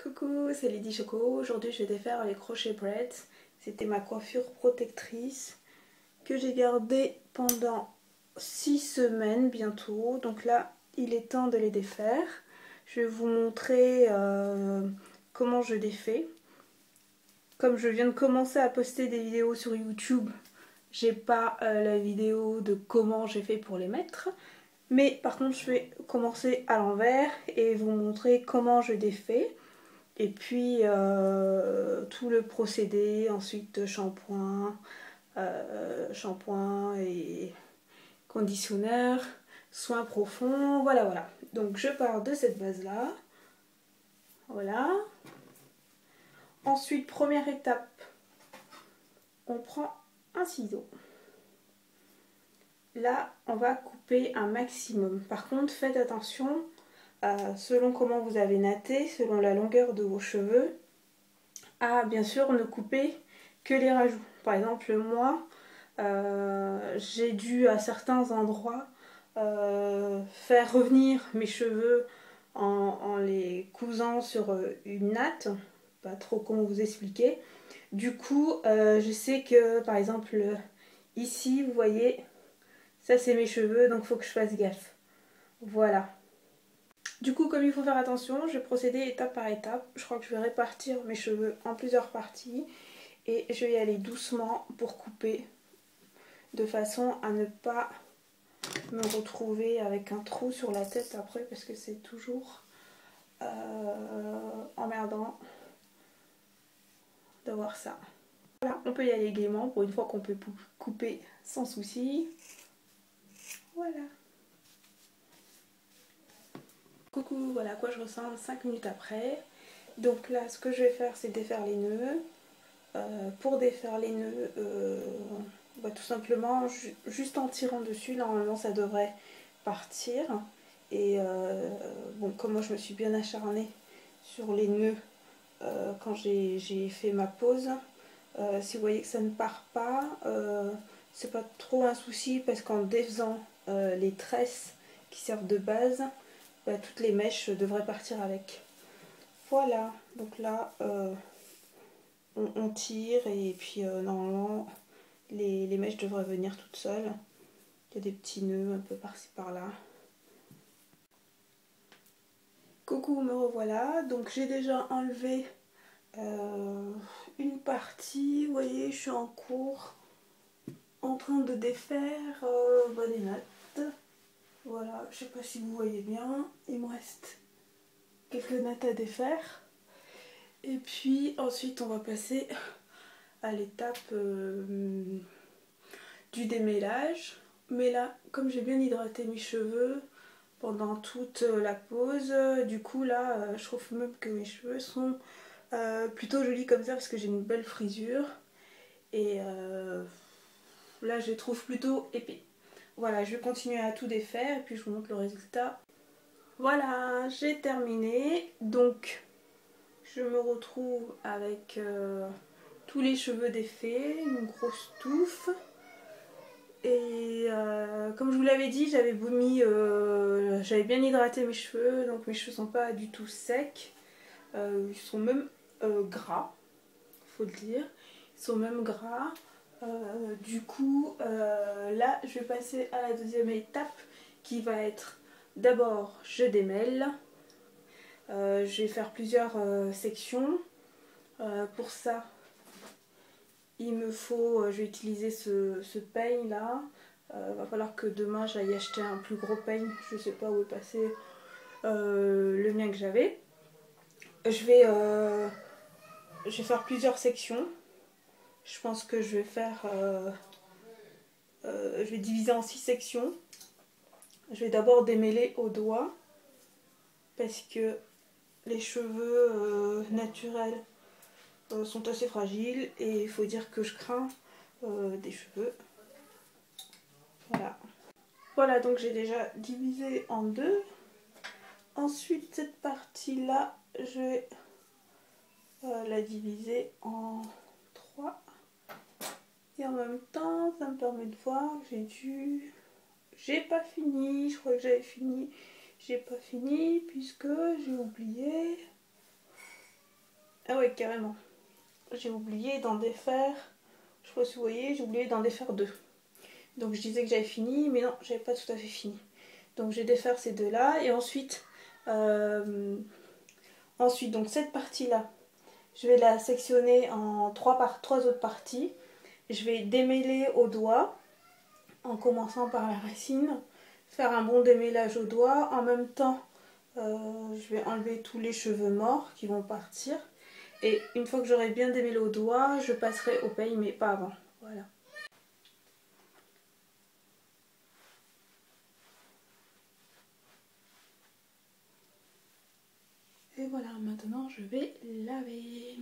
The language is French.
Coucou, c'est Lydie Choco. Aujourd'hui je vais défaire les crochets braids. C'était ma coiffure protectrice que j'ai gardée pendant 6 semaines bientôt. Donc là il est temps de les défaire. Je vais vous montrer comment je les fais. Comme je viens de commencer à poster des vidéos sur YouTube, j'ai pas la vidéo de comment j'ai fait pour les mettre. Mais par contre je vais commencer à l'envers et vous montrer comment je les fais. Et puis tout le procédé, ensuite shampoing et conditionneur, soins profonds, voilà. Donc je pars de cette base là, voilà. Ensuite, première étape, on prend un ciseau. Là, on va couper un maximum. Par contre, faites attention, selon comment vous avez natté, selon la longueur de vos cheveux, à bien sûr ne couper que les rajouts. Par exemple, moi, j'ai dû à certains endroits faire revenir mes cheveux en les cousant sur une natte, pas trop comment vous expliquer. Du coup, je sais que par exemple ici, vous voyez, ça c'est mes cheveux, donc il faut que je fasse gaffe. Voilà. Du coup, comme il faut faire attention, je vais procéder étape par étape. Je crois que je vais répartir mes cheveux en plusieurs parties et je vais y aller doucement pour couper de façon à ne pas me retrouver avec un trou sur la tête après parce que c'est toujours emmerdant d'avoir ça. Voilà, on peut y aller gaiement pour une fois qu'on peut couper sans souci. Voilà. Coucou, voilà à quoi je ressemble 5 minutes après. Donc là, ce que je vais faire, c'est défaire les nœuds. Pour défaire les nœuds, tout simplement, juste en tirant dessus, normalement ça devrait partir. Et bon, comme moi je me suis bien acharnée sur les nœuds quand j'ai fait ma pause, si vous voyez que ça ne part pas, c'est pas trop un souci parce qu'en défaisant les tresses qui servent de base, toutes les mèches devraient partir avec. Voilà, donc là on tire et puis normalement les mèches devraient venir toutes seules. Il y a des petits nœuds un peu par-ci par-là. Coucou, me revoilà. Donc j'ai déjà enlevé une partie. Vous voyez, je suis en cours en train de défaire des nattes. Voilà, je sais pas si vous voyez bien. Il me reste quelques nattes à défaire. Et puis ensuite on va passer à l'étape du démêlage. Mais là, comme j'ai bien hydraté mes cheveux pendant toute la pause, du coup là, je trouve même que mes cheveux sont plutôt jolis comme ça parce que j'ai une belle frisure. Et là, je les trouve plutôt épais. Voilà, je vais continuer à tout défaire et puis je vous montre le résultat. Voilà, j'ai terminé. Donc, je me retrouve avec tous les cheveux défaits, une grosse touffe. Et comme je vous l'avais dit, j'avais bien hydraté mes cheveux, donc mes cheveux sont pas du tout secs. Ils sont même gras, faut le dire. Ils sont même gras. Du coup, là, je vais passer à la deuxième étape qui va être d'abord, je démêle. Je vais faire plusieurs sections. Pour ça, il me faut, je vais utiliser ce peigne là. Va falloir que demain j'aille acheter un plus gros peigne. Je sais pas où est passé le mien que j'avais. Je vais faire plusieurs sections. Je pense que je vais faire je vais diviser en 6 sections. Je vais d'abord démêler au doigt parce que les cheveux naturels sont assez fragiles et il faut dire que je crains des cheveux. Voilà, donc j'ai déjà divisé en deux. Ensuite, cette partie-là, je vais la diviser en 3. Et en même temps, ça me permet de voir que j'ai pas fini. Je crois que j'avais fini. J'ai pas fini puisque j'ai oublié ouais, carrément. J'ai oublié d'en défaire. Je sais pas si vous voyez, j'ai oublié d'en défaire 2. Donc je disais que j'avais fini, mais non, j'avais pas tout à fait fini. Donc je vais défaire ces deux-là. Et ensuite, donc cette partie-là, je vais la sectionner en trois autres parties. Je vais démêler au doigt, en commençant par la racine. Faire un bon démêlage au doigt. En même temps, je vais enlever tous les cheveux morts qui vont partir. Et une fois que j'aurai bien démêlé au doigt, je passerai au peigne, mais pas avant. Voilà. Et voilà, maintenant je vais laver.